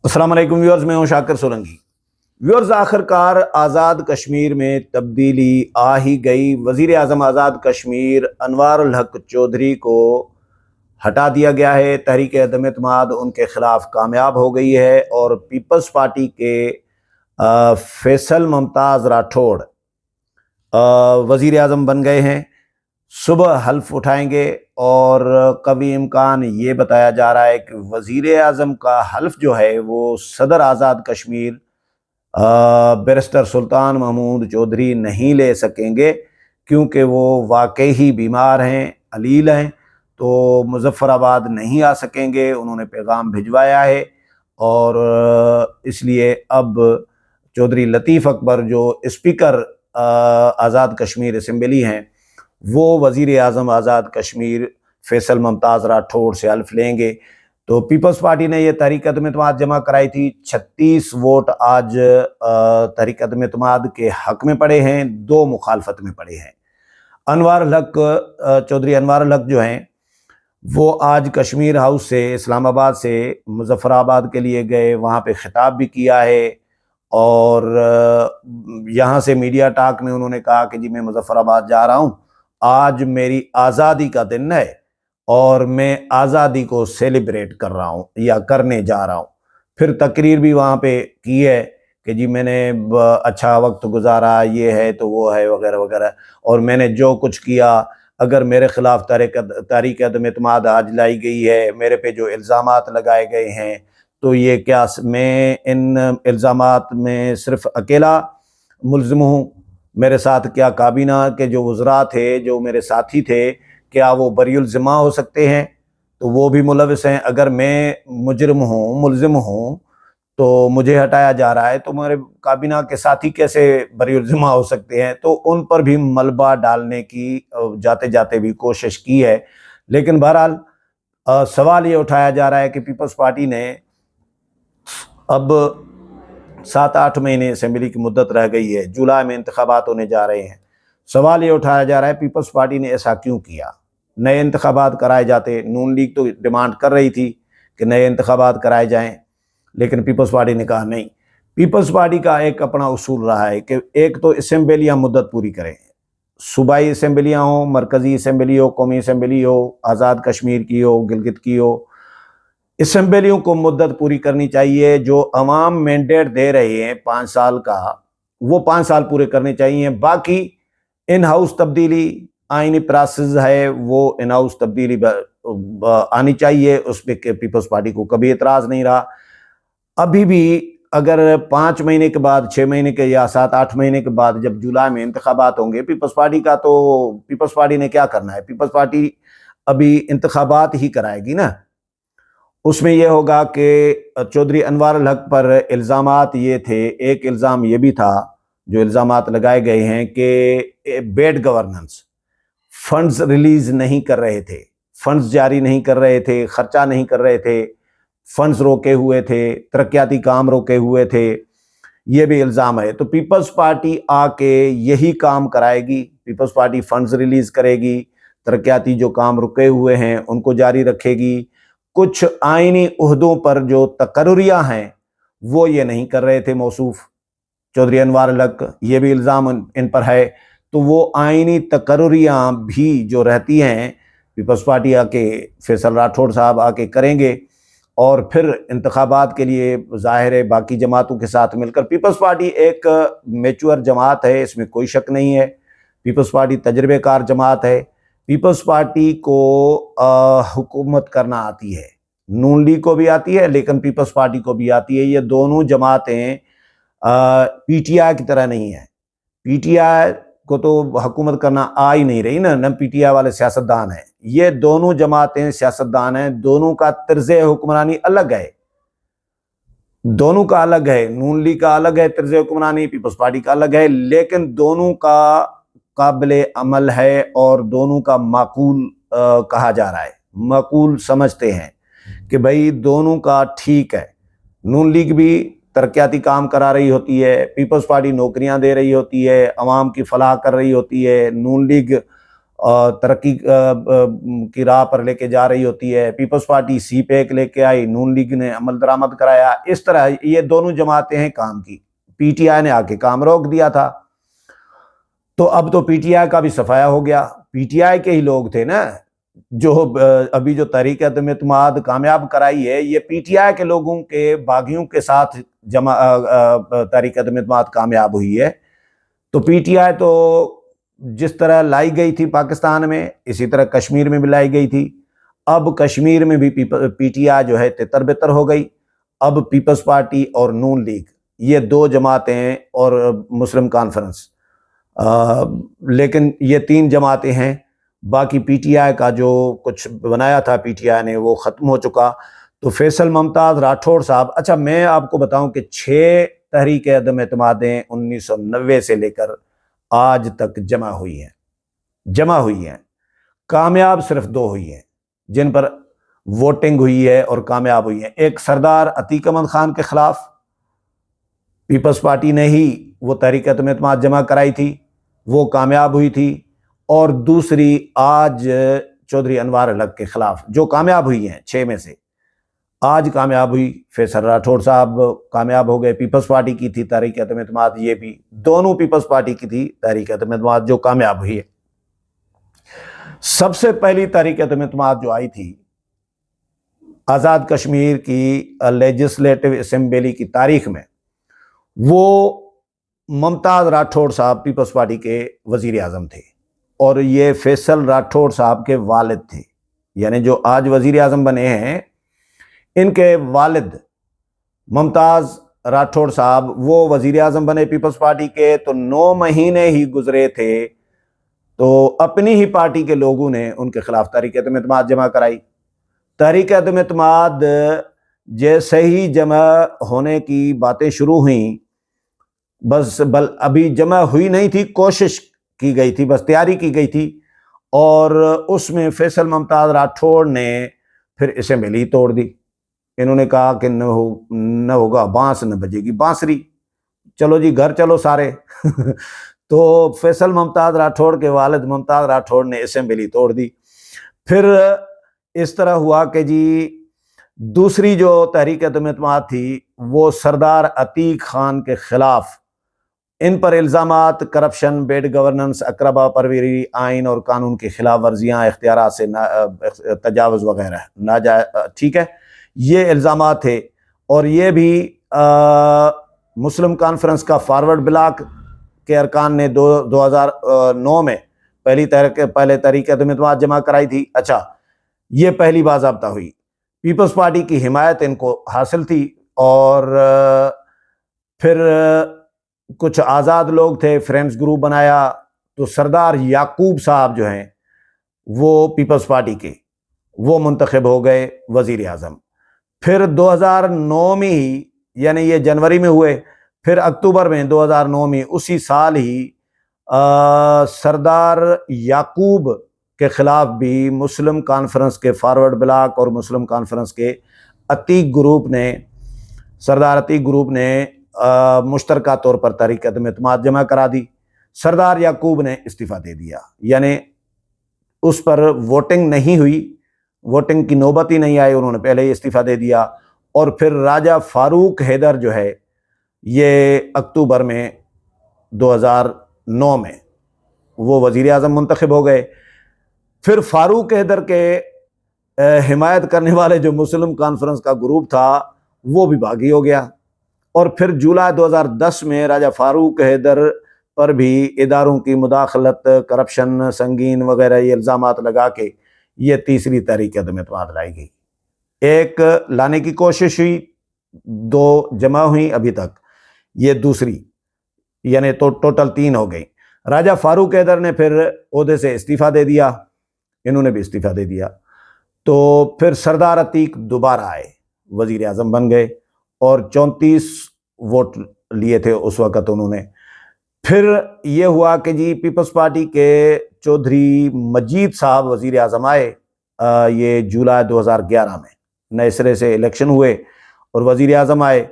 السلام علیکم ویورز، میں ہوں شاکر سولنگی۔ ویورز، آخرکار آزاد کشمیر میں تبدیلی آ ہی گئی۔ وزیر اعظم آزاد کشمیر انوار الحق چودھری کو ہٹا دیا گیا ہے۔ تحریک عدم اعتماد ان کے خلاف کامیاب ہو گئی ہے اور پیپلز پارٹی کے فیصل ممتاز راٹھوڑ وزیر اعظم بن گئے ہیں۔ صبح حلف اٹھائیں گے اور قوی امکان یہ بتایا جا رہا ہے کہ وزیر اعظم کا حلف جو ہے وہ صدر آزاد کشمیر بیرسٹر سلطان محمود چودھری نہیں لے سکیں گے، کیونکہ وہ واقعی ہی بیمار ہیں، علیل ہیں، تو مظفر آباد نہیں آ سکیں گے۔ انہوں نے پیغام بھجوایا ہے اور اس لیے اب چودھری لطیف اکبر جو اسپیکر آزاد کشمیر اسمبلی ہیں، وہ وزیر اعظم آزاد کشمیر فیصل ممتاز راٹھوڑ سے حلف لیں گے۔ تو پیپلز پارٹی نے یہ تحریک عدم اعتماد جمع کرائی تھی۔ 36 ووٹ آج تحریک عدم اعتماد کے حق میں پڑے ہیں، 2 مخالفت میں پڑے ہیں۔ انوار الحق چودھری انوار الحق جو ہیں وہ آج کشمیر ہاؤس سے اسلام آباد سے مظفر آباد کے لیے گئے، وہاں پہ خطاب بھی کیا ہے اور یہاں سے میڈیا ٹاک میں انہوں نے کہا کہ جی میں مظفر آباد جا رہا ہوں، آج میری آزادی کا دن ہے اور میں آزادی کو سیلیبریٹ کر رہا ہوں یا کرنے جا رہا ہوں۔ پھر تقریر بھی وہاں پہ کی ہے کہ جی میں نے اچھا وقت گزارا، یہ ہے تو وہ ہے وغیرہ وغیرہ، اور میں نے جو کچھ کیا، اگر میرے خلاف تحریک عدم اعتماد آج لائی گئی ہے، میرے پہ جو الزامات لگائے گئے ہیں، تو یہ کیا میں ان الزامات میں صرف اکیلا ملزم ہوں؟ میرے ساتھ کیا کابینہ کے جو وزراء تھے، جو میرے ساتھی تھے، کیا وہ بری الذمہ ہو سکتے ہیں؟ تو وہ بھی ملوث ہیں۔ اگر میں مجرم ہوں، ملزم ہوں، تو مجھے ہٹایا جا رہا ہے، تو میرے کابینہ کے ساتھی کیسے بری الذمہ ہو سکتے ہیں؟ تو ان پر بھی ملبہ ڈالنے کی جاتے جاتے بھی کوشش کی ہے۔ لیکن بہرحال سوال یہ اٹھایا جا رہا ہے کہ پیپلز پارٹی نے اب 7-8 مہینے اسمبلی کی مدت رہ گئی ہے، جولائی میں انتخابات ہونے جا رہے ہیں۔ سوال یہ اٹھایا جا رہا ہے پیپلز پارٹی نے ایسا کیوں کیا؟ نئے انتخابات کرائے جاتے، نون لیگ تو ڈیمانڈ کر رہی تھی کہ نئے انتخابات کرائے جائیں، لیکن پیپلز پارٹی نے کہا نہیں۔ پیپلز پارٹی کا ایک اپنا اصول رہا ہے کہ ایک تو اسمبلیاں مدت پوری کریں، صوبائی اسمبلیاں ہوں، مرکزی اسمبلی ہو، قومی اسمبلی ہو، آزاد کشمیر کی ہو، گلگت کی ہو، اسمبلیوں کو مدت پوری کرنی چاہیے۔ جو عوام مینڈیٹ دے رہے ہیں 5 سال کا، وہ 5 سال پورے کرنے چاہیے۔ باقی ان ہاؤس تبدیلی آئینی پراسز ہے، وہ ان ہاؤس تبدیلی آنی چاہیے، اس پہ پیپلز پارٹی کو کبھی اعتراض نہیں رہا۔ ابھی بھی اگر 5 مہینے کے بعد، 6 مہینے کے یا 7-8 مہینے کے بعد جب جولائی میں انتخابات ہوں گے پیپلز پارٹی کا، تو پیپلز پارٹی نے کیا کرنا ہے؟ پیپلز پارٹی ابھی انتخابات ہی کرائے گی نا۔ اس میں یہ ہوگا کہ چودھری انوار الحق پر الزامات یہ تھے، ایک الزام یہ بھی تھا، جو الزامات لگائے گئے ہیں کہ بیڈ گورننس، فنڈز ریلیز نہیں کر رہے تھے، فنڈز جاری نہیں کر رہے تھے، خرچہ نہیں کر رہے تھے، فنڈز روکے ہوئے تھے، ترقیاتی کام روکے ہوئے تھے، یہ بھی الزام ہے۔ تو پیپلز پارٹی آ کے یہی کام کرائے گی، پیپلز پارٹی فنڈز ریلیز کرے گی، ترقیاتی جو کام رکے ہوئے ہیں ان کو جاری رکھے گی۔ کچھ آئینی عہدوں پر جو تقرریاں ہیں وہ یہ نہیں کر رہے تھے موصوف چودھری انوار الحق، یہ بھی الزام ان پر ہے۔ تو وہ آئینی تقرریاں بھی جو رہتی ہیں پیپلز پارٹی آ کے، فیصل راٹھوڑ صاحب آ کے کریں گے، اور پھر انتخابات کے لیے ظاہر ہے باقی جماعتوں کے ساتھ مل کر، پیپلز پارٹی ایک میچور جماعت ہے، اس میں کوئی شک نہیں ہے۔ پیپلز پارٹی تجربے کار جماعت ہے۔ پیپلز پارٹی کو حکومت کرنا آتی ہے، نون لیگ کو بھی آتی ہے لیکن پیپلز پارٹی کو بھی آتی ہے۔ یہ دونوں جماعتیں پی ٹی آئی کی طرح نہیں ہیں۔ پی ٹی آئی کو تو حکومت کرنا آ ہی نہیں رہی نا، پی ٹی آئی والے سیاستدان ہیں۔ یہ دونوں جماعتیں سیاستدان ہیں، دونوں کا طرز حکمرانی الگ ہے، دونوں کا الگ ہے۔ نون لیگ کا الگ ہے طرز حکمرانی، پیپلز پارٹی کا الگ ہے، لیکن دونوں کا قابل عمل ہے اور دونوں کا معقول کہا جا رہا ہے، معقول سمجھتے ہیں کہ بھائی دونوں کا ٹھیک ہے۔ نون لیگ بھی ترقیاتی کام کرا رہی ہوتی ہے، پیپلز پارٹی نوکریاں دے رہی ہوتی ہے، عوام کی فلاح کر رہی ہوتی ہے۔ نون لیگ ترقی کی راہ پر لے کے جا رہی ہوتی ہے، پیپلز پارٹی سی پیک لے کے آئی، نون لیگ نے عمل درآمد کرایا، اس طرح یہ دونوں جماعتیں ہیں کام کی۔ پی ٹی آئی نے آ کے کام روک دیا تھا، تو اب تو پی ٹی آئی کا بھی صفایا ہو گیا۔ پی ٹی آئی کے ہی لوگ تھے نا جو ابھی جو تحریک عدم اعتماد کامیاب کرائی ہے، یہ پی ٹی آئی کے لوگوں کے باغیوں کے ساتھ تحریک عدم اعتماد کامیاب ہوئی ہے۔ تو پی ٹی آئی تو جس طرح لائی گئی تھی پاکستان میں، اسی طرح کشمیر میں بھی لائی گئی تھی۔ اب کشمیر میں بھی پی ٹی آئی جو ہے تتر بتر ہو گئی۔ اب پیپلز پارٹی اور نون لیگ، یہ دو جماعتیں اور مسلم کانفرنس، لیکن یہ تین جماعتیں ہیں۔ باقی پی ٹی آئی کا جو کچھ بنایا تھا پی ٹی آئی نے وہ ختم ہو چکا۔ تو فیصل ممتاز راٹھوڑ صاحب، اچھا میں آپ کو بتاؤں کہ 6 تحریک عدم اعتمادیں 1990 سے لے کر آج تک جمع ہوئی ہیں، کامیاب صرف 2 ہوئی ہیں جن پر ووٹنگ ہوئی ہے اور کامیاب ہوئی ہیں۔ ایک سردار عتیق احمد خان کے خلاف پیپلز پارٹی نے ہی وہ تحریک عدم اعتماد جمع کرائی تھی، وہ کامیاب ہوئی تھی، اور دوسری آج چودھری انوار الحق کے خلاف جو کامیاب ہوئی ہیں 6 میں سے آج کامیاب ہوئی۔ فیصل راٹھوڑ صاحب کامیاب ہو گئے، پیپلز پارٹی کی تھی تحریک عدم اعتماد، یہ بھی دونوں پیپلز پارٹی کی تھی تحریک عدم اعتماد جو کامیاب ہوئی ہے۔ سب سے پہلی تحریک عدم اعتماد جو آئی تھی آزاد کشمیر کی لیجسلیٹو اسمبلی کی تاریخ میں، وہ ممتاز راٹھوڑ صاحب پیپلز پارٹی کے وزیر اعظم تھے، اور یہ فیصل راٹھوڑ صاحب کے والد تھے، یعنی جو آج وزیر اعظم بنے ہیں ان کے والد ممتاز راٹھوڑ صاحب وہ وزیر اعظم بنے پیپلز پارٹی کے۔ تو 9 مہینے ہی گزرے تھے تو اپنی ہی پارٹی کے لوگوں نے ان کے خلاف تحریک عدم اعتماد جمع کرائی۔ تحریک عدم اعتماد جیسے ہی جمع ہونے کی باتیں شروع ہوئیں، بس ابھی جمع ہوئی نہیں تھی، کوشش کی گئی تھی، بس تیاری کی گئی تھی، اور اس میں فیصل ممتاز راٹھوڑ نے پھر اسمبلی توڑ دی۔ انہوں نے کہا کہ نہ ہوگا بانس نہ بجے گی بانسری، چلو جی گھر چلو سارے تو فیصل ممتاز راٹھوڑ کے والد ممتاز راٹھوڑ نے اسمبلی توڑ دی۔ پھر اس طرح ہوا کہ جی دوسری جو تحریک عدم اعتماد تھی وہ سردار عتیق خان کے خلاف، ان پر الزامات کرپشن، بیڈ گورننس، اقربا پروری آئین اور قانون کی خلاف ورزیاں، اختیارات سے تجاوز وغیرہ، ناجائز، ٹھیک ہے، یہ الزامات تھے۔ اور یہ بھی مسلم کانفرنس کا فارورڈ بلاک کے ارکان نے 2009 میں پہلے تحریک عدم اعتماد جمع کرائی تھی۔ اچھا، یہ پہلی باضابطہ ہوئی، پیپلز پارٹی کی حمایت ان کو حاصل تھی، اور پھر کچھ آزاد لوگ تھے، فرینڈز گروپ بنایا، تو سردار یعقوب صاحب جو ہیں وہ پیپلز پارٹی کے وہ منتخب ہو گئے وزیر اعظم۔ پھر 2009 میں ہی، یعنی یہ جنوری میں ہوئے، پھر اکتوبر میں 2009 میں اسی سال ہی سردار یعقوب کے خلاف بھی مسلم کانفرنس کے فارورڈ بلاک اور مسلم کانفرنس کے عتیق گروپ نے، سردار عتیق گروپ نے مشترکہ طور پر تحریک عدم اعتماد جمع کرا دی۔ سردار یعقوب نے استعفیٰ دے دیا، یعنی اس پر ووٹنگ نہیں ہوئی، ووٹنگ کی نوبت ہی نہیں آئی، انہوں نے پہلے ہی استعفیٰ دے دیا۔ اور پھر راجہ فاروق حیدر جو ہے یہ اکتوبر میں 2009 میں وہ وزیر اعظم منتخب ہو گئے۔ پھر فاروق حیدر کے حمایت کرنے والے جو مسلم کانفرنس کا گروپ تھا وہ بھی باغی ہو گیا، اور پھر جولائی 2010 میں راجہ فاروق حیدر پر بھی اداروں کی مداخلت، کرپشن سنگین وغیرہ یہ الزامات لگا کے یہ تیسری تحریک عدم اعتماد لائی گئی۔ ایک لانے کی کوشش ہوئی، 2 جمع ہوئی ابھی تک، یہ دوسری، یعنی تو ٹوٹل 3 ہو گئی۔ راجہ فاروق حیدر نے پھر عہدے سے استعفیٰ دے دیا، انہوں نے بھی استعفیٰ دے دیا۔ تو پھر سردار عتیق دوبارہ آئے، وزیر اعظم بن گئے، اور 34 ووٹ لیے تھے اس وقت انہوں نے۔ پھر یہ ہوا کہ جی پیپلز پارٹی کے چودھری مجید صاحب وزیر اعظم آئے، یہ جولائی 2011 میں نئے سرے سے الیکشن ہوئے اور وزیر اعظم آئے۔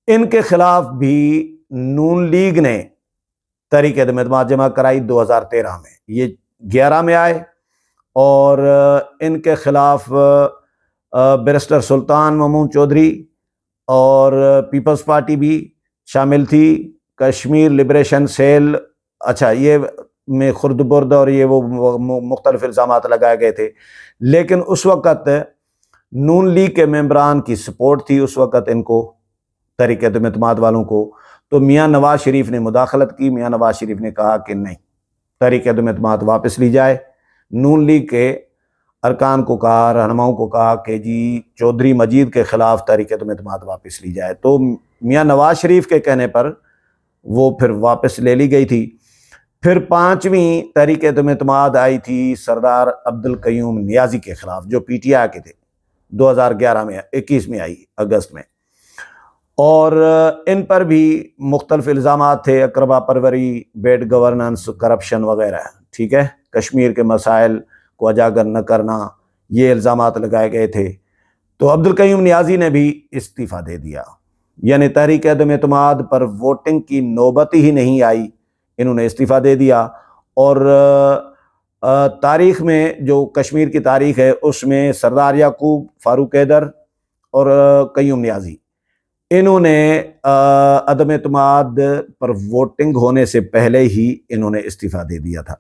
ان کے خلاف بھی نون لیگ نے تحریک عدم اعتماد جمع کرائی 2013 میں، یہ 2011 میں آئے اور ان کے خلاف بیرسٹر سلطان ممنون چودھری اور پیپلز پارٹی بھی شامل تھی، کشمیر لبریشن سیل، اچھا یہ میں خرد برد اور یہ وہ مختلف الزامات لگائے گئے تھے، لیکن اس وقت نون لیگ کے ممبران کی سپورٹ تھی اس وقت ان کو، تحریک عدم اعتماد والوں کو، تو میاں نواز شریف نے مداخلت کی۔ میاں نواز شریف نے کہا کہ نہیں، تحریک عدم اعتماد واپس لی جائے۔ نون لیگ کے ارکان کو کہا، رہنماؤں کو کہا کہ جی چودھری مجید کے خلاف تحریک عدم اعتماد واپس لی جائے، تو میاں نواز شریف کے کہنے پر وہ پھر واپس لے لی گئی تھی۔ پھر 5ویں تحریک عدم اعتماد آئی تھی سردار عبدالقیوم نیازی کے خلاف، جو پی ٹی آئی کے تھے، 2011 میں 21 میں آئی اگست میں، اور ان پر بھی مختلف الزامات تھے، اقربا پروری، بیڈ گورننس، کرپشن وغیرہ، ٹھیک ہے، کشمیر کے مسائل کو اجاگر نہ کرنا، یہ الزامات لگائے گئے تھے۔ تو عبدالقیوم نیازی نے بھی استعفیٰ دے دیا، یعنی تحریک عدم اعتماد پر ووٹنگ کی نوبت ہی نہیں آئی، انہوں نے استعفیٰ دے دیا۔ اور تاریخ میں جو کشمیر کی تاریخ ہے اس میں سردار یعقوب، فاروق حیدر اور قیوم نیازی، انہوں نے عدم اعتماد پر ووٹنگ ہونے سے پہلے ہی انہوں نے استعفیٰ دے دیا تھا۔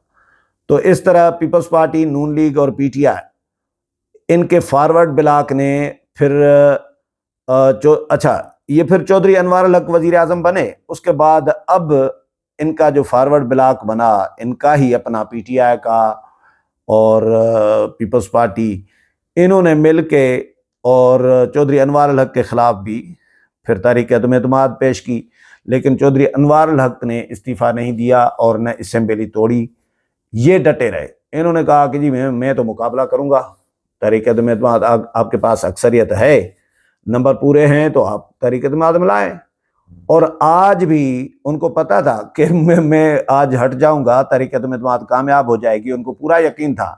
تو اس طرح پیپلز پارٹی، نون لیگ اور پی ٹی آئی، ان کے فارورڈ بلاک نے پھر اچھا یہ پھر چودھری انوار الحق وزیر اعظم بنے، اس کے بعد اب ان کا جو فارورڈ بلاک بنا، ان کا ہی اپنا پی ٹی آئی کا اور پیپلز پارٹی، انہوں نے مل کے اور چودھری انوار الحق کے خلاف بھی پھر تحریک عدم اعتماد پیش کی، لیکن چودھری انوار الحق نے استعفیٰ نہیں دیا اور نہ اسمبلی توڑی، یہ ڈٹے رہے۔ انہوں نے کہا کہ جی میں تو مقابلہ کروں گا، تحریک عدم اعتماد آپ کے پاس اکثریت ہے، نمبر پورے ہیں، تو آپ تحریک عدم اعتماد لائیں۔ اور آج بھی ان کو پتا تھا کہ میں آج ہٹ جاؤں گا، تحریک عدم اعتماد کامیاب ہو جائے گی، ان کو پورا یقین تھا۔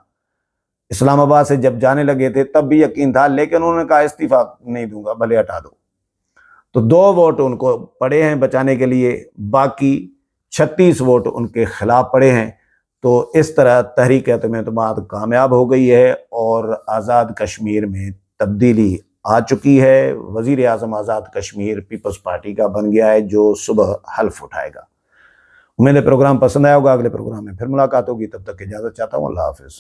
اسلام آباد سے جب جانے لگے تھے تب بھی یقین تھا، لیکن انہوں نے کہا استعفیٰ نہیں دوں گا، بھلے ہٹا دو۔ تو 2 ووٹ ان کو پڑے ہیں بچانے کے لیے، باقی 36 ووٹ ان کے خلاف پڑے ہیں۔ تو اس طرح تحریک عدم اعتماد کامیاب ہو گئی ہے اور آزاد کشمیر میں تبدیلی آ چکی ہے۔ وزیر اعظم آزاد کشمیر پیپلز پارٹی کا بن گیا ہے، جو صبح حلف اٹھائے گا۔ امید ہے پروگرام پسند آیا ہوگا، اگلے پروگرام میں پھر ملاقات ہوگی، تب تک اجازت چاہتا ہوں، اللہ حافظ۔